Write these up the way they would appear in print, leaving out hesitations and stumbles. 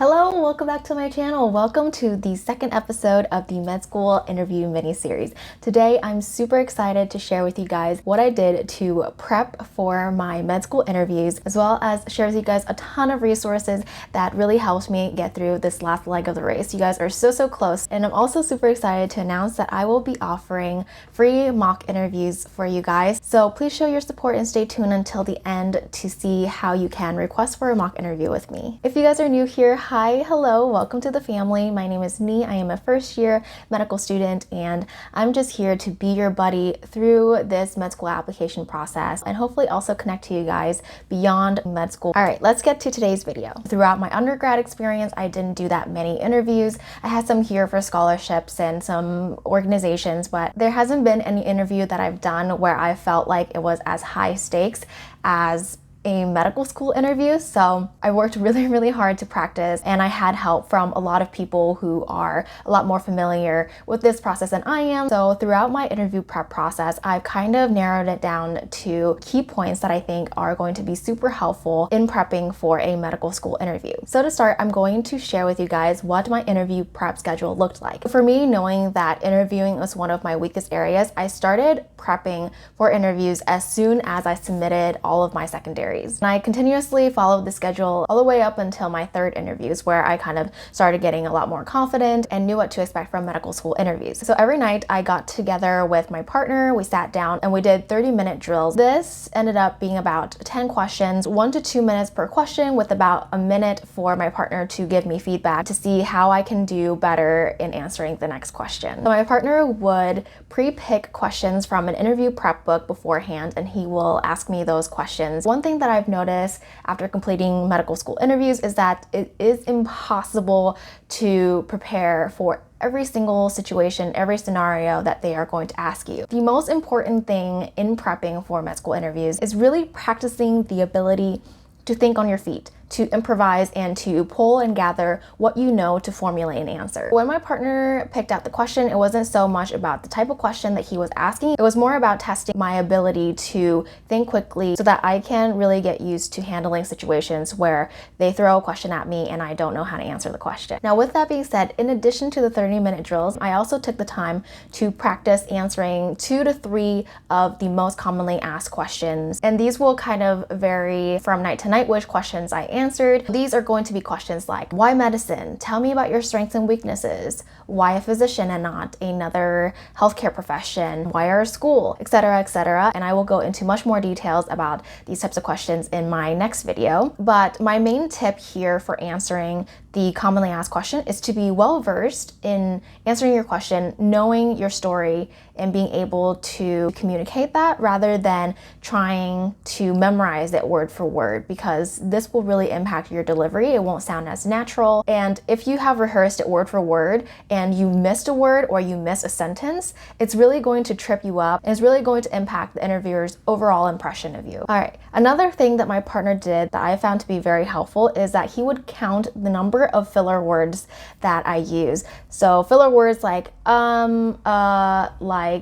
Hello and welcome back to my channel. Welcome to the second episode of the med school interview mini-series. Today I'm super excited to share with you guys what I did to prep for my med school interviews, as well as share with you guys a ton of resources that really helped me get through this last leg of the race. You guys are so close, and I'm also super excited to announce that I will be offering free mock interviews for you guys. So please show your support and stay tuned until the end to see how you can request for a mock interview with me. If you guys are new here, hi, hello, welcome to the family. My name is Nee. I am a first year medical student, and I'm just here to be your buddy through this med school application process and hopefully also connect to you guys beyond med school. All right, let's get to today's video. Throughout my undergrad experience, I didn't do that many interviews. I had some here for scholarships and some organizations, but there hasn't been any interview that I've done where I felt like it was as high stakes as a medical school interview. So I worked really hard to practice, and I had help from a lot of people who are a lot more familiar with this process than I am. So throughout my interview prep process, I've kind of narrowed it down to key points that I think are going to be super helpful in prepping for a medical school interview. So to start, I'm going to share with you guys what my interview prep schedule looked like. For me, knowing that interviewing was one of my weakest areas, I started prepping for interviews as soon as I submitted all of my secondaries. And I continuously followed the schedule all the way up until my third interviews, where I kind of started getting a lot more confident and knew what to expect from medical school interviews. So every night I got together with my partner, we sat down and we did 30-minute drills. This ended up being about 10 questions, 1 to 2 minutes per question, with about a minute for my partner to give me feedback to see how I can do better in answering the next question. So my partner would pre-pick questions from an interview prep book beforehand, and he will ask me those questions. One thing that I've noticed after completing medical school interviews is that it is impossible to prepare for every single situation, every scenario that they are going to ask you. The most important thing in prepping for med school interviews is really practicing the ability to think on your feet, to improvise, and to pull and gather what you know to formulate an answer. When my partner picked out the question, it wasn't so much about the type of question that he was asking. It was more about testing my ability to think quickly so that I can really get used to handling situations where they throw a question at me and I don't know how to answer the question. Now, with that being said, in addition to the 30-minute drills, I also took the time to practice answering 2 to 3 of the most commonly asked questions. And these will kind of vary from night to night which questions I answered. These are going to be questions like, why medicine? Tell me about your strengths and weaknesses. Why a physician and not another healthcare profession? Why our school? Etc, etc. And I will go into much more details about these types of questions in my next video. But my main tip here for answering the commonly asked question is to be well versed in answering your question, knowing your story, and being able to communicate that rather than trying to memorize it word for word, because this will really impact your delivery. It won't sound as natural. And if you have rehearsed it word for word and you missed a word or you miss a sentence, it's really going to trip you up and it's really going to impact the interviewer's overall impression of you. All right, another thing that my partner did that I found to be very helpful is that he would count the number of filler words that I use. So filler words like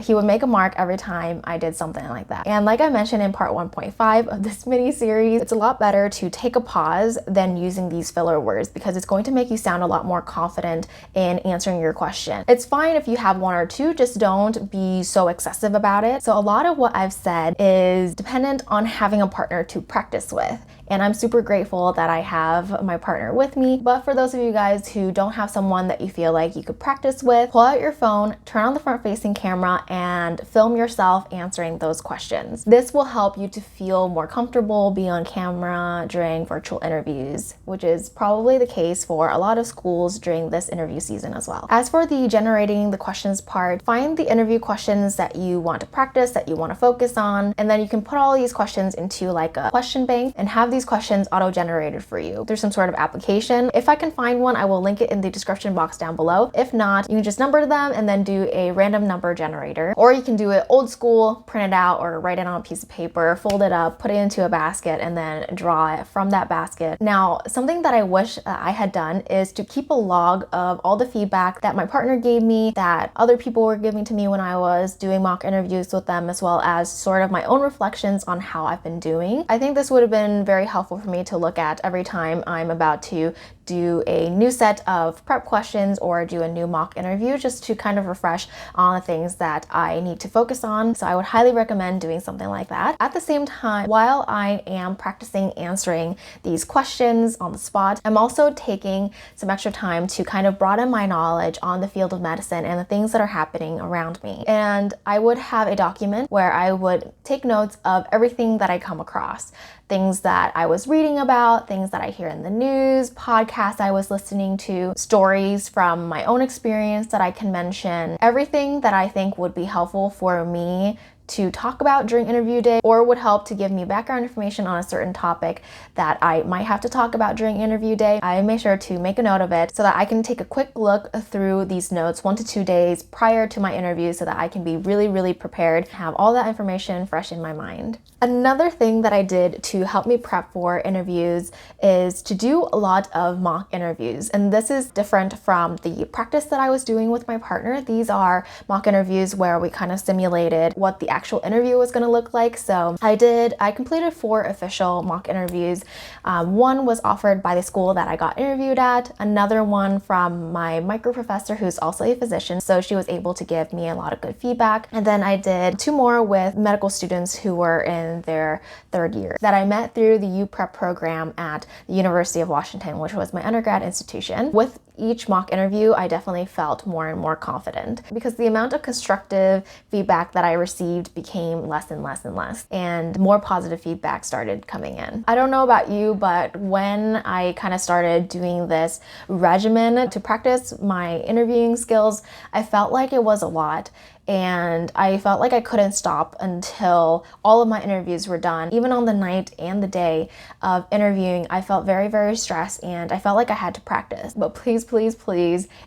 he would make a mark every time I did something like that. And like I mentioned in part 1.5 of this mini series, it's a lot better to take a pause than using these filler words, because it's going to make you sound a lot more confident in answering your question. It's fine if you have 1 or 2, just don't be so excessive about it. So a lot of what I've said is dependent on having a partner to practice with. And I'm super grateful that I have my partner with me. But for those of you guys who don't have someone that you feel like you could practice with, pull out your phone, turn on the front-facing camera, and film yourself answering those questions. This will help you to feel more comfortable being on camera during virtual interviews, which is probably the case for a lot of schools during this interview season as well. As for the generating the questions part, find the interview questions that you want to practice, that you want to focus on, and then you can put all these questions into like a question bank and have these questions auto-generated for you through some sort of application. If I can find one, I will link it in the description box down below. If not, you can just number them and then do a random number generator, or you can do it old school, print it out or write it on a piece of paper, fold it up, put it into a basket, and then draw it from that basket. Now, something that I wish I had done is to keep a log of all the feedback that my partner gave me, that other people were giving to me when I was doing mock interviews with them, as well as sort of my own reflections on how I've been doing. I think this would have been very helpful for me to look at every time I'm about to do a new set of prep questions or do a new mock interview just to kind of refresh on the things that I need to focus on. So I would highly recommend doing something like that. At the same time, while I am practicing answering these questions on the spot, I'm also taking some extra time to kind of broaden my knowledge on the field of medicine and the things that are happening around me. And I would have a document where I would take notes of everything that I come across. Things that I was reading about, things that I hear in the news, podcasts I was listening to, stories from my own experience that I can mention, everything that I think would be helpful for me to talk about during interview day or would help to give me background information on a certain topic that I might have to talk about during interview day. I make sure to make a note of it so that I can take a quick look through these notes 1 to 2 days prior to my interview so that I can be really prepared, have all that information fresh in my mind. Another thing that I did to help me prep for interviews is to do a lot of mock interviews. And this is different from the practice that I was doing with my partner. These are mock interviews where we kind of simulated what the actual interview was going to look like. So I completed 4 official mock interviews. One was offered by the school that I got interviewed at, another one from my micro professor who's also a physician, so she was able to give me a lot of good feedback. And then I did 2 more with medical students who were in their 3rd year that I met through the U-Prep program at the University of Washington, which was my undergrad institution. With each mock interview, I definitely felt more and more confident because the amount of constructive feedback that I received became less and less and less, and more positive feedback started coming in. I don't know about you, but when I kind of started doing this regimen to practice my interviewing skills, I felt like it was a lot. And I felt like I couldn't stop until all of my interviews were done. Even on the night and the day of interviewing, I felt very stressed and I felt like I had to practice. But please,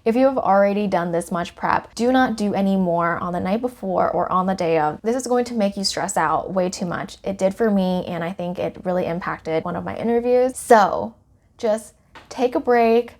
if you have already done this much prep, do not do any more on the night before or on the day of. This is going to make you stress out way too much. It did for me, and I think it really impacted one of my interviews. So just take a break,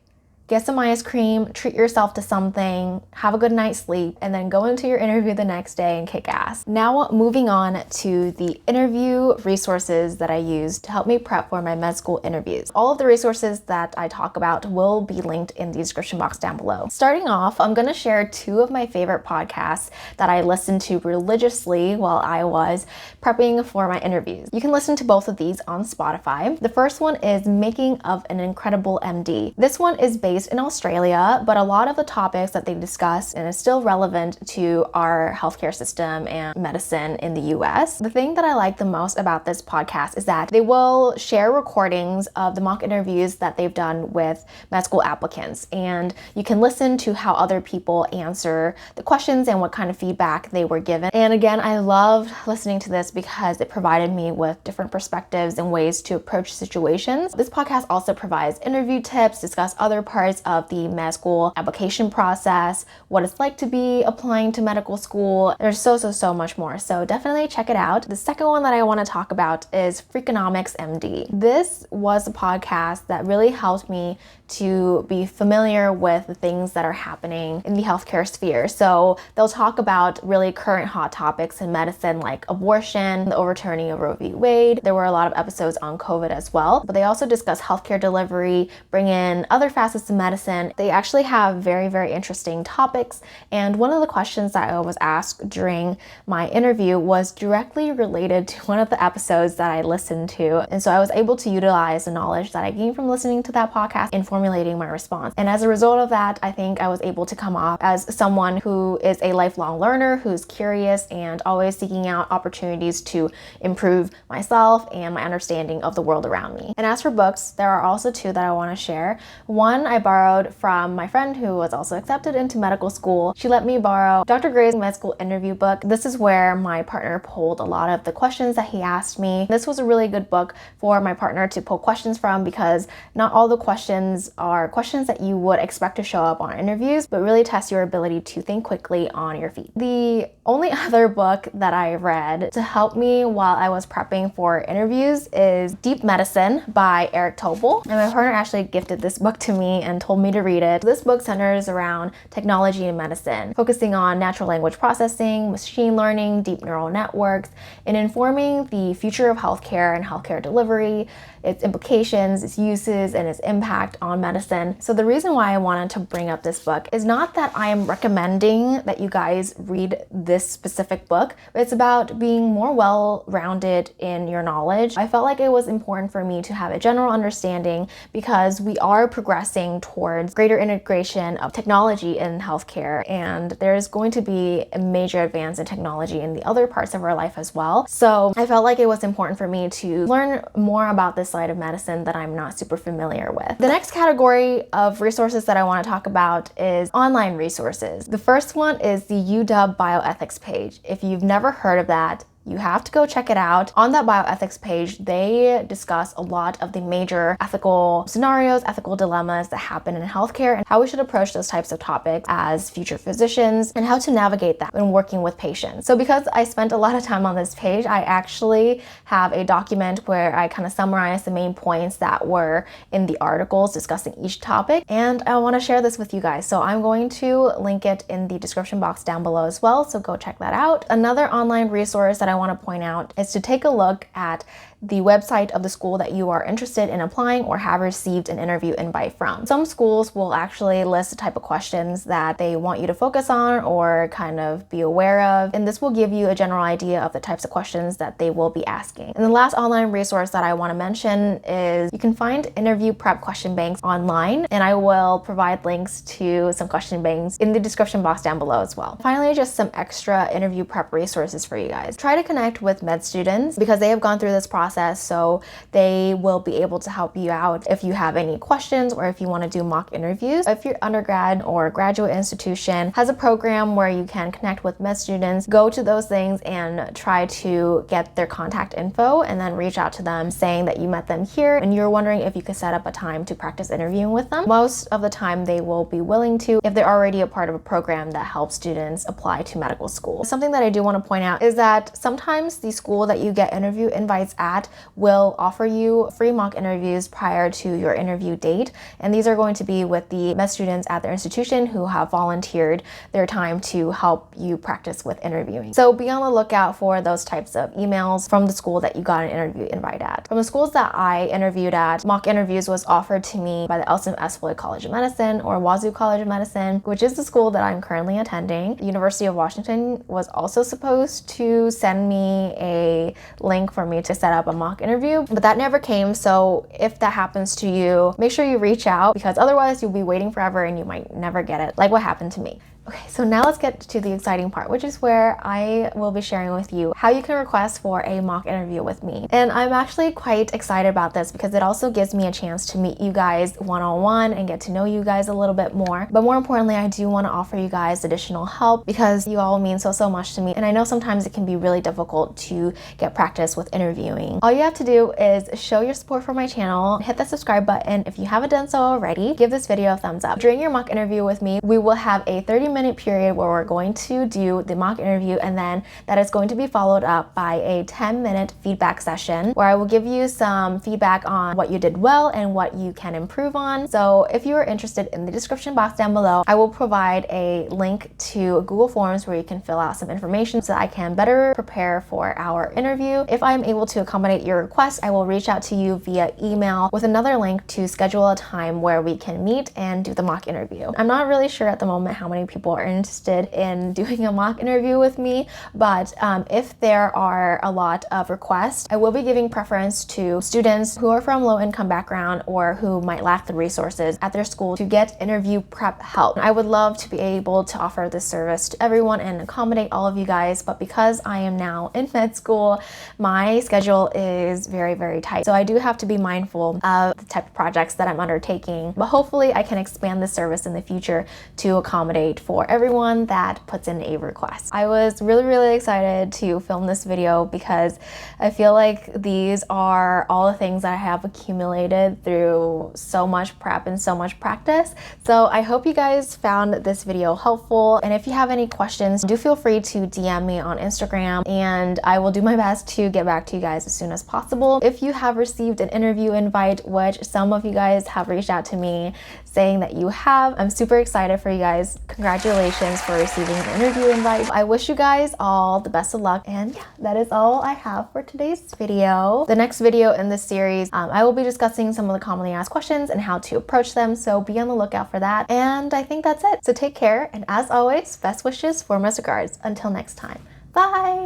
get some ice cream, treat yourself to something, have a good night's sleep, and then go into your interview the next day and kick ass. Now moving on to the interview resources that I use to help me prep for my med school interviews. All of the resources that I talk about will be linked in the description box down below. Starting off, I'm gonna share 2 of my favorite podcasts that I listened to religiously while I was prepping for my interviews. You can listen to both of these on Spotify. The first one is Making of an Incredible MD. This one is based in Australia, but a lot of the topics that they discuss and is still relevant to our healthcare system and medicine in the US. The thing that I like the most about this podcast is that they will share recordings of the mock interviews that they've done with med school applicants, and you can listen to how other people answer the questions and what kind of feedback they were given. And again, I loved listening to this because it provided me with different perspectives and ways to approach situations. This podcast also provides interview tips, discuss other parts of the med school application process, what it's like to be applying to medical school. There's so much more, so definitely check it out. The second one that I want to talk about is Freakonomics MD. This was a podcast that really helped me to be familiar with the things that are happening in the healthcare sphere. So they'll talk about really current hot topics in medicine like abortion, the overturning of Roe v. Wade. There were a lot of episodes on COVID as well, but they also discuss healthcare delivery, bring in other facets of medicine. They actually have very interesting topics, and one of the questions that I was asked during my interview was directly related to one of the episodes that I listened to, and so I was able to utilize the knowledge that I gained from listening to that podcast in formulating my response. And as a result of that, I think I was able to come off as someone who is a lifelong learner, who's curious and always seeking out opportunities to improve myself and my understanding of the world around me. And as for books, there are also 2 that I want to share. One I borrowed from my friend who was also accepted into medical school. She let me borrow Dr. Gray's med school interview book. This is where my partner pulled a lot of the questions that he asked me. This was a really good book for my partner to pull questions from because not all the questions are questions that you would expect to show up on interviews, but really test your ability to think quickly on your feet. The only other book that I read to help me while I was prepping for interviews is Deep Medicine by Eric Topol. And my partner actually gifted this book to me and told me to read it. This book centers around technology in medicine, focusing on natural language processing, machine learning, deep neural networks, and informing the future of healthcare and healthcare delivery, its implications, its uses, and its impact on on medicine. So the reason why I wanted to bring up this book is not that I am recommending that you guys read this specific book, but it's about being more well-rounded in your knowledge. I felt like it was important for me to have a general understanding because we are progressing towards greater integration of technology in healthcare, and there's going to be a major advance in technology in the other parts of our life as well. So I felt like it was important for me to learn more about this side of medicine that I'm not super familiar with. The next category of resources that I want to talk about is online resources. The first one is the UW bioethics page. If you've never heard of that, you have to go check it out. On that bioethics page, they discuss a lot of the major ethical scenarios, ethical dilemmas that happen in healthcare, and how we should approach those types of topics as future physicians, and how to navigate that when working with patients. So because I spent a lot of time on this page, I actually have a document where I kind of summarize the main points that were in the articles discussing each topic, and I want to share this with you guys. So I'm going to link it in the description box down below as well, so go check that out. Another online resource that I want to point out is to take a look at the website of the school that you are interested in applying or have received an interview invite from. Some schools will actually list the type of questions that they want you to focus on or kind of be aware of, and this will give you a general idea of the types of questions that they will be asking. And the last online resource that I want to mention is you can find interview prep question banks online, and I will provide links to some question banks in the description box down below as well. Finally, just some extra interview prep resources for you guys. Try to connect with med students because they have gone through this process, so they will be able to help you out if you have any questions or if you want to do mock interviews. If your undergrad or graduate institution has a program where you can connect with med students, go to those things and try to get their contact info and then reach out to them saying that you met them here and you're wondering if you could set up a time to practice interviewing with them. Most of the time they will be willing to if they're already a part of a program that helps students apply to medical school. Something that I do want to point out is that sometimes the school that you get interview invites at will offer you free mock interviews prior to your interview date, and these are going to be with the med students at their institution who have volunteered their time to help you practice with interviewing. So be on the lookout for those types of emails from the school that you got an interview invite at. From the schools that I interviewed at, mock interviews was offered to me by the LSM Floyd College of Medicine or Wazoo College of Medicine, which is the school that I'm currently attending. The University of Washington was also supposed to send me a link for me to set up a mock interview, but that never came. So if that happens to you, make sure you reach out because otherwise you'll be waiting forever and you might never get it, like what happened to me. Okay, so now let's get to the exciting part, which is where I will be sharing with you how you can request for a mock interview with me. And I'm actually quite excited about this because it also gives me a chance to meet you guys one-on-one and get to know you guys a little bit more. But more importantly, I do want to offer you guys additional help because you all mean so much to me. And I know sometimes it can be really difficult to get practice with interviewing. All you have to do is show your support for my channel, hit the subscribe button if you haven't done so already, give this video a thumbs up. During your mock interview with me, we will have a 30-minute period where we're going to do the mock interview, and then that is going to be followed up by a 10-minute feedback session where I will give you some feedback on what you did well and what you can improve on. So if you are interested, in the description box down below, I will provide a link to Google Forms where you can fill out some information so that I can better prepare for our interview. If I'm able to accommodate your request, I will reach out to you via email with another link to schedule a time where we can meet and do the mock interview. I'm not really sure at the moment how many people are interested in doing a mock interview with me, but if there are a lot of requests, I will be giving preference to students who are from low-income background or who might lack the resources at their school to get interview prep help. I would love to be able to offer this service to everyone and accommodate all of you guys, but because I am now in med school, my schedule is very tight. So I do have to be mindful of the type of projects that I'm undertaking, but hopefully I can expand this service in the future to accommodate for everyone that puts in a request. I was really excited to film this video because I feel like these are all the things that I have accumulated through so much prep and so much practice. So I hope you guys found this video helpful, and if you have any questions, do feel free to DM me on Instagram and I will do my best to get back to you guys as soon as possible. If you have received an interview invite, which some of you guys have reached out to me saying that you have. I'm super excited for you guys. Congratulations for receiving an interview invite. I wish you guys all the best of luck. And yeah, that is all I have for today's video. The next video in this series, I will be discussing some of the commonly asked questions and how to approach them. So be on the lookout for that. And I think that's it. So take care. And as always, best wishes, warmest regards. Until next time. Bye.